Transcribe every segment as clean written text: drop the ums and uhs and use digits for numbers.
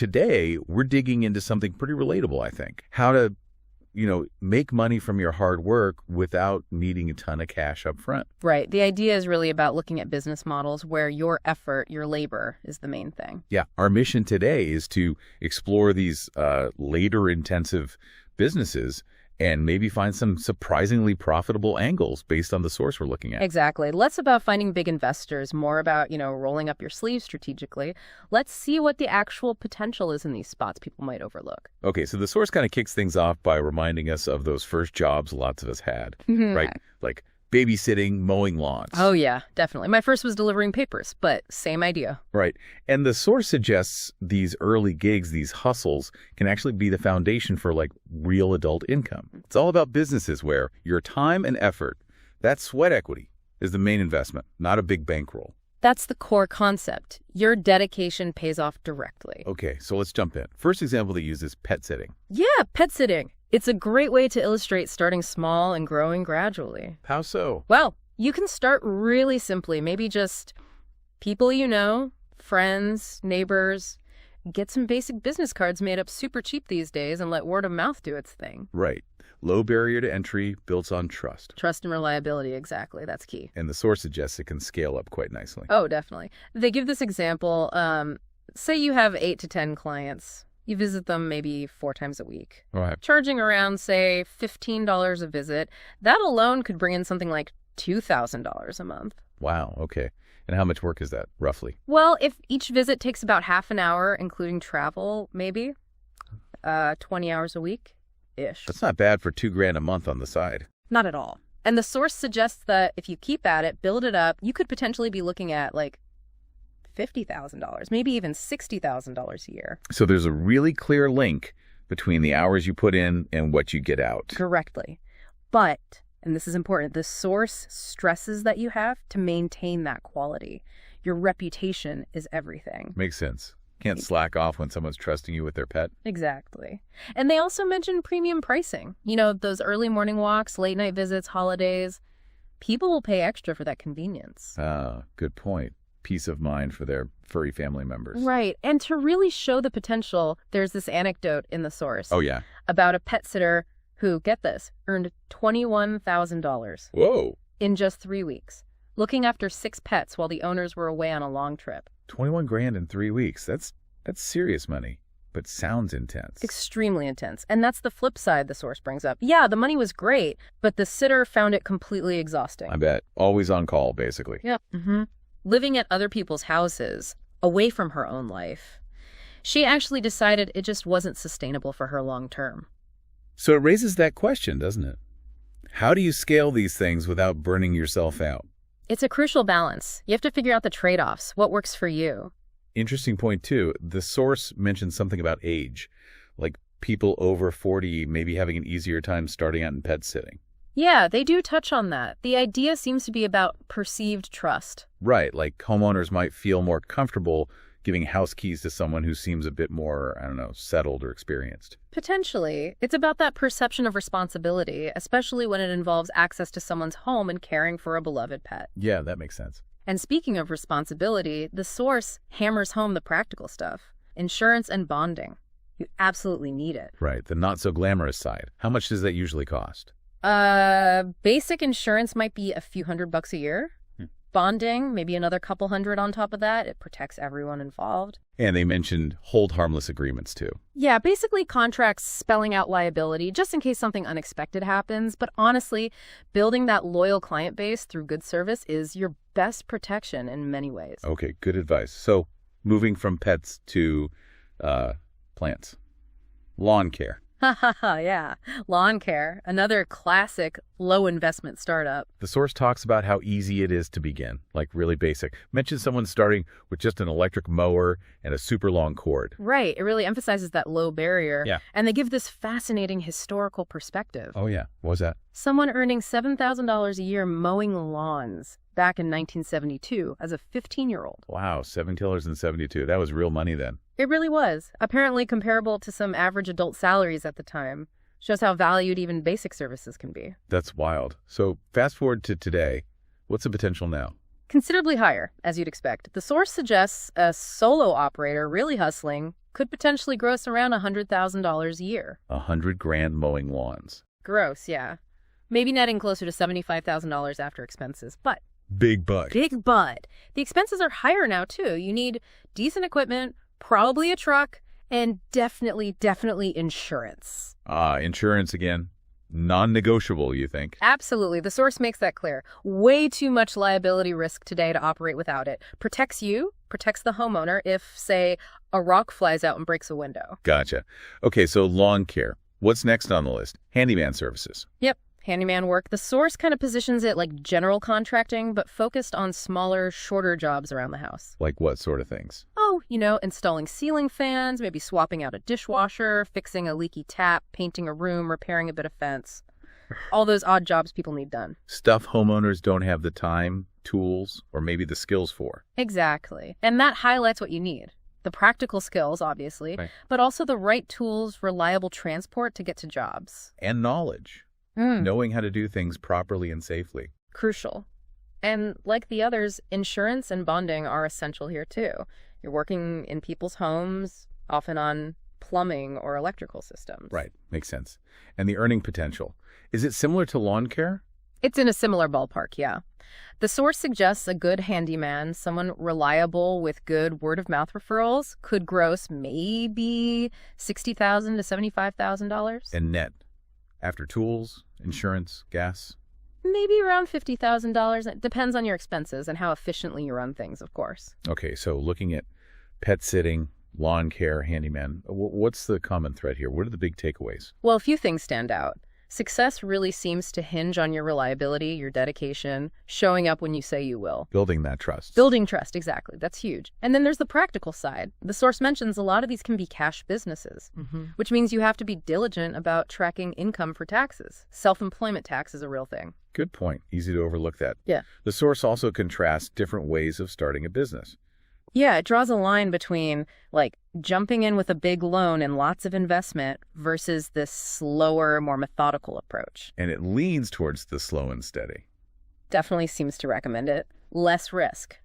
today, we're digging into something pretty relatable, I think. How to, make money from your hard work without needing a ton of cash up front. Right. The idea is really about looking at business models where your effort, your labor is the main thing. Yeah. Our mission today is to explore these labor-intensive businesses and maybe find some surprisingly profitable angles based on the source we're looking at. Exactly. Less about finding big investors, more about, rolling up your sleeves strategically. Let's see what the actual potential is in these spots people might overlook. Okay, so the source kind of kicks things off by reminding us of those first jobs lots of us had, right? Like babysitting, mowing lawns. Oh, yeah, definitely. My first was delivering papers, but same idea. Right. And the source suggests these early gigs, these hustles, can actually be the foundation for like real adult income. It's all about businesses where your time and effort, that sweat equity, is the main investment, not a big bankroll. That's the core concept. Your dedication pays off directly. Okay, so let's jump in. First example they use is pet sitting. Yeah, pet sitting. It's a great way to illustrate starting small and growing gradually. How so? Well, you can start really simply. Maybe just people you know, friends, neighbors. Get some basic business cards made up super cheap these days and let word of mouth do its thing. Right. Low barrier to entry, built on trust. Trust and reliability, exactly. That's key. And the source suggests it can scale up quite nicely. Oh, definitely. They give this example. Say you have 8 to 10 clients. You visit them maybe 4 times a week. Right. Charging around, say, $15 a visit. That alone could bring in something like $2,000 a month. Wow, okay. And how much work is that, roughly? Well, if each visit takes about half an hour, including travel, maybe 20 hours a week-ish. That's not bad for $2,000 a month on the side. Not at all. And the source suggests that if you keep at it, build it up, you could potentially be looking at like $50,000, maybe even $60,000 a year. So there's a really clear link between the hours you put in and what you get out. Correctly. But, and this is important, the source stresses that you have to maintain that quality. Your reputation is everything. Makes sense. Can't slack off when someone's trusting you with their pet. Exactly. And they also mention premium pricing. Those early morning walks, late night visits, holidays. People will pay extra for that convenience. Ah, good point. Peace of mind for their furry family members. Right. And to really show the potential, there's this anecdote in the source. Oh, yeah. About a pet sitter who, get this, earned $21,000. Whoa. In just 3 weeks, looking after 6 pets while the owners were away on a long trip. $21,000 in 3 weeks. That's serious money, but sounds intense. Extremely intense. And that's the flip side the source brings up. Yeah, the money was great, but the sitter found it completely exhausting. I bet. Always on call, basically. Yep. Mm-hmm. Living at other people's houses, away from her own life. She actually decided it just wasn't sustainable for her long term. So it raises that question, doesn't it? How do you scale these things without burning yourself out? It's a crucial balance. You have to figure out the trade-offs. What works for you? Interesting point, too. The source mentions something about age, like people over 40 maybe having an easier time starting out in pet sitting. Yeah, they do touch on that. The idea seems to be about perceived trust. Right, like homeowners might feel more comfortable giving house keys to someone who seems a bit more, settled or experienced. Potentially. It's about that perception of responsibility, especially when it involves access to someone's home and caring for a beloved pet. Yeah, that makes sense. And speaking of responsibility, the source hammers home the practical stuff. Insurance and bonding. You absolutely need it. Right, the not-so-glamorous side. How much does that usually cost? Basic insurance might be a few $100 a year. Bonding, maybe another couple hundred on top of that. It protects everyone involved. And they mentioned hold harmless agreements, too. Yeah, basically contracts spelling out liability just in case something unexpected happens. But honestly, building that loyal client base through good service is your best protection in many ways. Okay, good advice. So moving from pets to plants. Lawn care. Ha ha ha, yeah. Lawn care, another classic low investment startup. The source talks about how easy it is to begin, like really basic. Mentions someone starting with just an electric mower and a super long cord. Right. It really emphasizes that low barrier. Yeah. And they give this fascinating historical perspective. Oh, yeah. What was that? Someone earning $7,000 a year mowing lawns back in 1972 as a 15-year-old. Wow, $7.72. That was real money then. It really was. Apparently comparable to some average adult salaries at the time. Shows how valued even basic services can be. That's wild. So fast forward to today. What's the potential now? Considerably higher, as you'd expect. The source suggests a solo operator really hustling could potentially gross around $100,000 a year. $100,000 mowing lawns. Gross, yeah. Maybe netting closer to $75,000 after expenses, but Big buck. big but. The expenses are higher now, too. You need decent equipment, probably a truck, and definitely insurance. Insurance again. Non-negotiable, you think? Absolutely. The source makes that clear. Way too much liability risk today to operate without it. Protects you, protects the homeowner if, say, a rock flies out and breaks a window. Gotcha. Okay, so lawn care. What's next on the list? Handyman services. Yep. Handyman work. The source kind of positions it like general contracting, but focused on smaller, shorter jobs around the house. Like what sort of things? Oh, installing ceiling fans, maybe swapping out a dishwasher, fixing a leaky tap, painting a room, repairing a bit of fence. All those odd jobs people need done. Stuff homeowners don't have the time, tools, or maybe the skills for. Exactly. And that highlights what you need. The practical skills, obviously, Right. but also the right tools, reliable transport to get to jobs. And knowledge. Knowing how to do things properly and safely. Crucial. And like the others, insurance and bonding are essential here too. You're working in people's homes, often on plumbing or electrical systems. Right. Makes sense. And the earning potential. Is it similar to lawn care? It's in a similar ballpark, yeah. The source suggests a good handyman, someone reliable with good word-of-mouth referrals, could gross maybe $60,000 to $75,000. And net. After tools, insurance, gas. Maybe around $50,000. It depends on your expenses and how efficiently you run things, of course. Okay, so looking at pet sitting, lawn care, handyman, what's the common thread here? What are the big takeaways? Well, a few things stand out. Success really seems to hinge on your reliability, your dedication, showing up when you say you will. Building that trust. Building trust, exactly. That's huge. And then there's the practical side. The source mentions a lot of these can be cash businesses, which means you have to be diligent about tracking income for taxes. Self-employment tax is a real thing. Good point. Easy to overlook that. Yeah. The source also contrasts different ways of starting a business. Yeah, it draws a line between, like, jumping in with a big loan and lots of investment versus this slower, more methodical approach. And it leans towards the slow and steady. Definitely seems to recommend it. Less risk.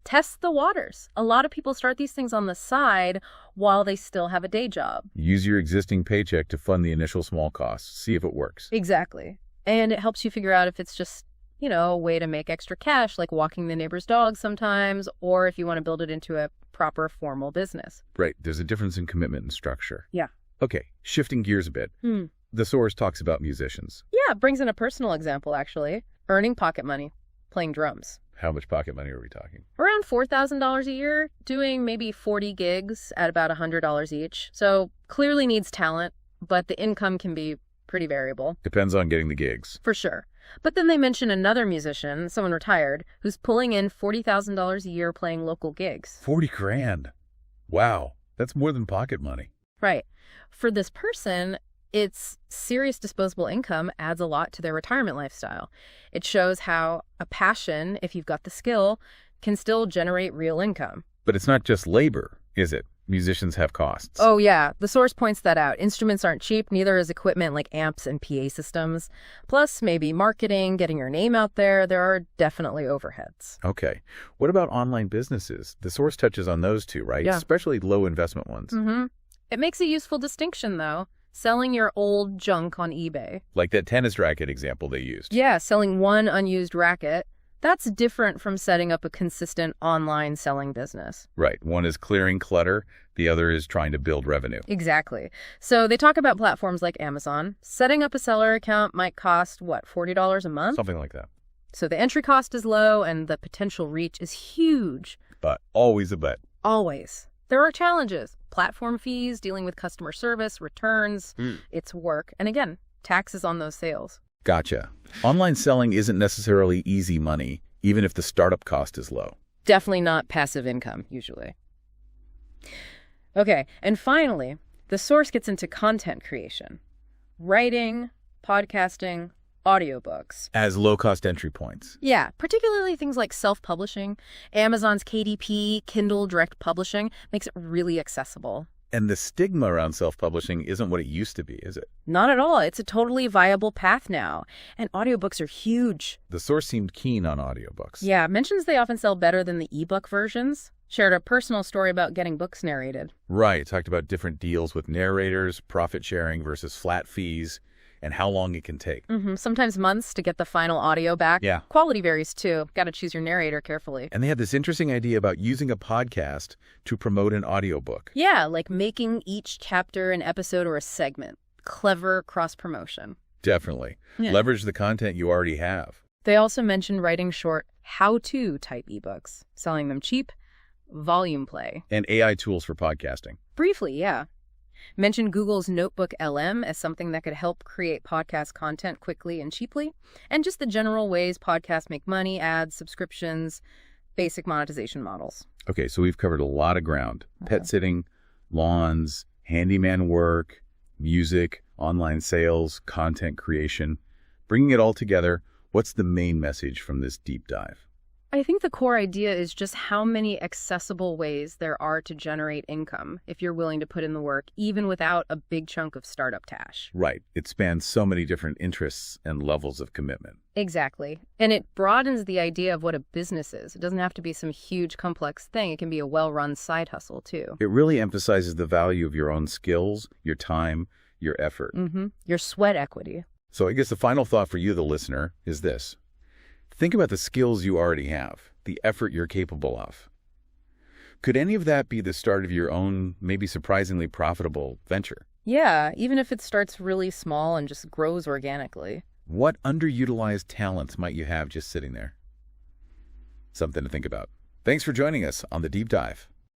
Test the waters. A lot of people start these things on the side while they still have a day job. Use your existing paycheck to fund the initial small costs. See if it works. Exactly. And it helps you figure out if it's just, a way to make extra cash, like walking the neighbor's dog sometimes, or if you want to build it into a proper formal business. Right. There's a difference in commitment and structure. Yeah. Okay. Shifting gears a bit. The source talks about musicians. Yeah, it brings in a personal example, actually. Earning pocket money, playing drums. How much pocket money are we talking? Around $4,000 a year, doing maybe 40 gigs at about $100 each. So clearly needs talent, but the income can be pretty variable. Depends on getting the gigs. For sure. But then they mention another musician, someone retired, who's pulling in $40,000 a year playing local gigs. 40 grand. Wow. That's more than pocket money. Right. For this person, its serious disposable income adds a lot to their retirement lifestyle. It shows how a passion, if you've got the skill, can still generate real income. But it's not just labor, is it? Musicians have costs. Oh, yeah. The source points that out. Instruments aren't cheap, neither is equipment like amps and PA systems. Plus, maybe marketing, getting your name out there. There are definitely overheads. Okay. What about online businesses? The source touches on those too, right? Yeah. Especially low investment ones. It makes a useful distinction, though. Selling your old junk on eBay. Like that tennis racket example they used. Yeah, selling one unused racket. That's different from setting up a consistent online selling business. Right. One is clearing clutter. The other is trying to build revenue. Exactly. So they talk about platforms like Amazon. Setting up a seller account might cost, $40 a month? Something like that. So the entry cost is low and the potential reach is huge. But always a but. Always. There are challenges. Platform fees, dealing with customer service, returns. It's work. And again, taxes on those sales. Gotcha. Online selling isn't necessarily easy money, even if the startup cost is low. Definitely not passive income, usually. Okay, and finally, the source gets into content creation. Writing, podcasting, audiobooks. As low-cost entry points. Yeah, particularly things like self-publishing. Amazon's KDP, Kindle Direct Publishing, makes it really accessible. And the stigma around self-publishing isn't what it used to be, is it? Not at all. It's a totally viable path now. And audiobooks are huge. The source seemed keen on audiobooks. Yeah, mentions they often sell better than the ebook versions. Shared a personal story about getting books narrated. Right. Talked about different deals with narrators, profit sharing versus flat fees, and how long it can take. Sometimes months to get the final audio back. Yeah. Quality varies too. Got to choose your narrator carefully. And they had this interesting idea about using a podcast to promote an audiobook. Yeah, like making each chapter an episode or a segment. Clever cross-promotion. Definitely. Yeah. Leverage the content you already have. They also mentioned writing short how-to type ebooks, selling them cheap, volume play. And AI tools for podcasting. Briefly, yeah. Mentioned Google's Notebook LM as something that could help create podcast content quickly and cheaply, and just the general ways podcasts make money, ads, subscriptions, basic monetization models. Okay, so we've covered a lot of ground. Pet sitting, lawns, handyman work, music, online sales, content creation. Bringing it all together, what's the main message from this deep dive? I think the core idea is just how many accessible ways there are to generate income if you're willing to put in the work, even without a big chunk of startup cash. Right. It spans so many different interests and levels of commitment. Exactly. And it broadens the idea of what a business is. It doesn't have to be some huge, complex thing. It can be a well-run side hustle, too. It really emphasizes the value of your own skills, your time, your effort. Your sweat equity. So I guess the final thought for you, the listener, is this. Think about the skills you already have, the effort you're capable of. Could any of that be the start of your own, maybe surprisingly profitable venture? Yeah, even if it starts really small and just grows organically. What underutilized talents might you have just sitting there? Something to think about. Thanks for joining us on The Deep Dive.